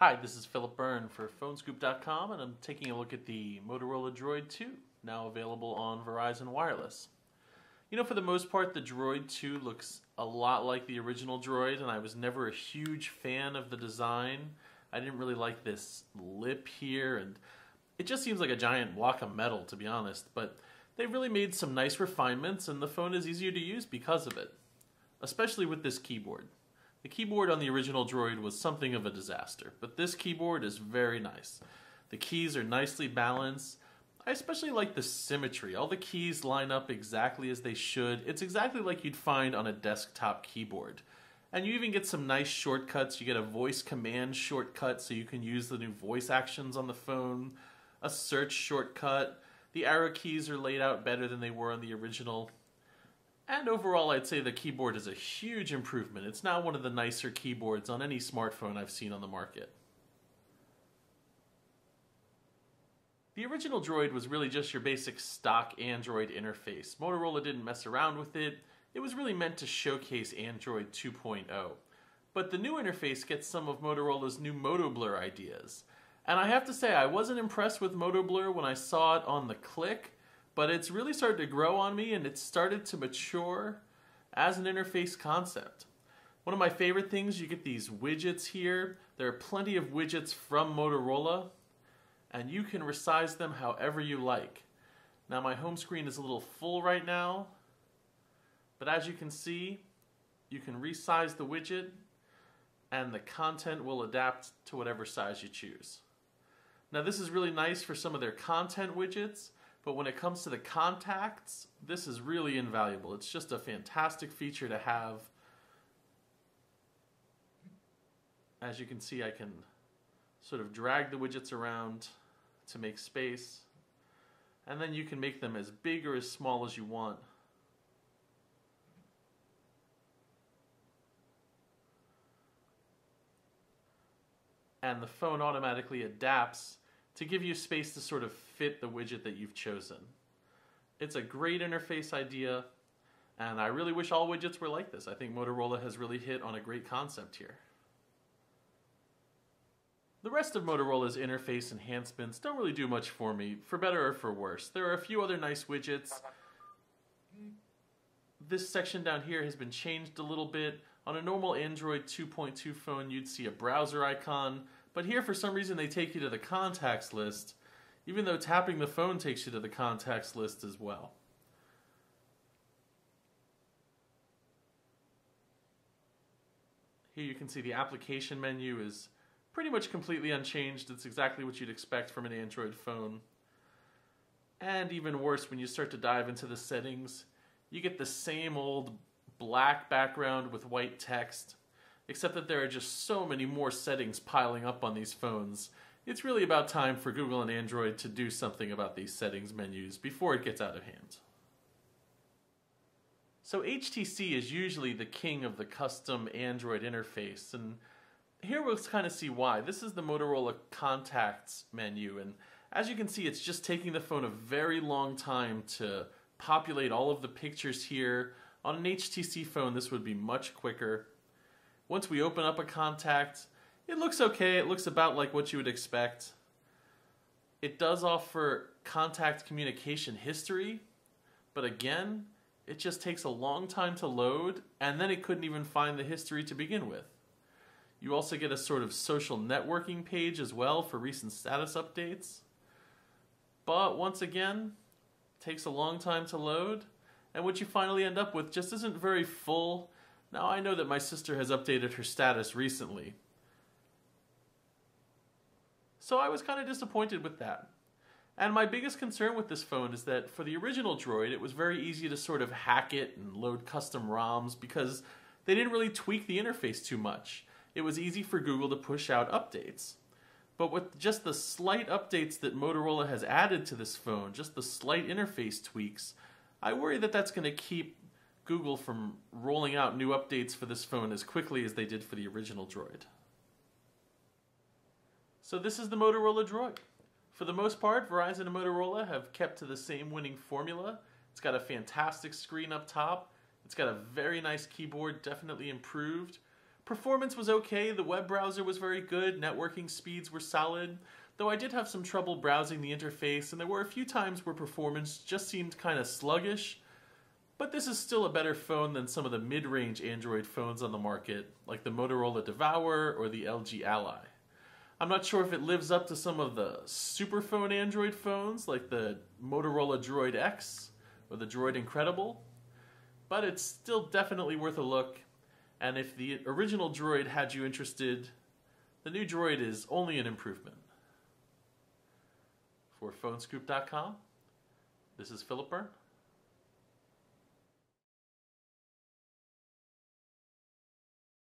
Hi, this is Philip Byrne for Phonescoop.com, and I'm taking a look at the Motorola Droid 2, now available on Verizon Wireless. You know, for the most part, the Droid 2 looks a lot like the original Droid, and I was never a huge fan of the design. I didn't really like this lip here, and it just seems like a giant block of metal, to be honest, but they've really made some nice refinements, and the phone is easier to use because of it, especially with this keyboard. The keyboard on the original Droid was something of a disaster, but this keyboard is very nice. The keys are nicely balanced. I especially like the symmetry. All the keys line up exactly as they should. It's exactly like you'd find on a desktop keyboard. And you even get some nice shortcuts. You get a voice command shortcut so you can use the new voice actions on the phone, a search shortcut. The arrow keys are laid out better than they were on the original. And overall, I'd say the keyboard is a huge improvement. It's now one of the nicer keyboards on any smartphone I've seen on the market. The original Droid was really just your basic stock Android interface. Motorola didn't mess around with it. It was really meant to showcase Android 2.0. But the new interface gets some of Motorola's new Moto Blur ideas. And I have to say, I wasn't impressed with Moto Blur when I saw it on the Click, but it's really started to grow on me, and it's started to mature as an interface concept. One of my favorite things, you get these widgets here. There are plenty of widgets from Motorola, and you can resize them however you like. Now my home screen is a little full right now, but as you can see, you can resize the widget, and the content will adapt to whatever size you choose. Now this is really nice for some of their content widgets, but when it comes to the contacts, this is really invaluable. It's just a fantastic feature to have. As you can see, I can sort of drag the widgets around to make space, and then you can make them as big or as small as you want. And the phone automatically adapts to give you space to sort of fit the widget that you've chosen. It's a great interface idea, and I really wish all widgets were like this. I think Motorola has really hit on a great concept here. The rest of Motorola's interface enhancements don't really do much for me, for better or for worse. There are a few other nice widgets. This section down here has been changed a little bit. On a normal Android 2.2 phone, you'd see a browser icon, but here for some reason they take you to the contacts list, even though tapping the phone takes you to the contacts list as well. Here you can see the application menu is pretty much completely unchanged. It's exactly what you'd expect from an Android phone. And even worse, when you start to dive into the settings, you get the same old black background with white text, except that there are just so many more settings piling up on these phones. It's really about time for Google and Android to do something about these settings menus before it gets out of hand. So HTC is usually the king of the custom Android interface, and here we'll kind of see why. This is the Motorola Contacts menu, and as you can see, it's just taking the phone a very long time to populate all of the pictures here. On an HTC phone, this would be much quicker. Once we open up a contact, it looks okay. It looks about like what you would expect. It does offer contact communication history, but again, it just takes a long time to load, and then it couldn't even find the history to begin with. You also get a sort of social networking page as well for recent status updates. But once again, it takes a long time to load, and what you finally end up with just isn't very full. Now I know that my sister has updated her status recently, so I was kind of disappointed with that. And my biggest concern with this phone is that for the original Droid, it was very easy to sort of hack it and load custom ROMs because they didn't really tweak the interface too much. It was easy for Google to push out updates. But with just the slight updates that Motorola has added to this phone, just the slight interface tweaks, I worry that that's going to keep Google from rolling out new updates for this phone as quickly as they did for the original Droid. So this is the Motorola Droid. For the most part, Verizon and Motorola have kept to the same winning formula. It's got a fantastic screen up top. It's got a very nice keyboard, definitely improved. Performance was okay, the web browser was very good, networking speeds were solid, though I did have some trouble browsing the interface, and there were a few times where performance just seemed kind of sluggish, but this is still a better phone than some of the mid-range Android phones on the market, like the Motorola Devour or the LG Ally. I'm not sure if it lives up to some of the superphone Android phones, like the Motorola Droid X or the Droid Incredible, but it's still definitely worth a look. And if the original Droid had you interested, the new Droid is only an improvement. For PhoneScoop.com, this is Philip Byrne.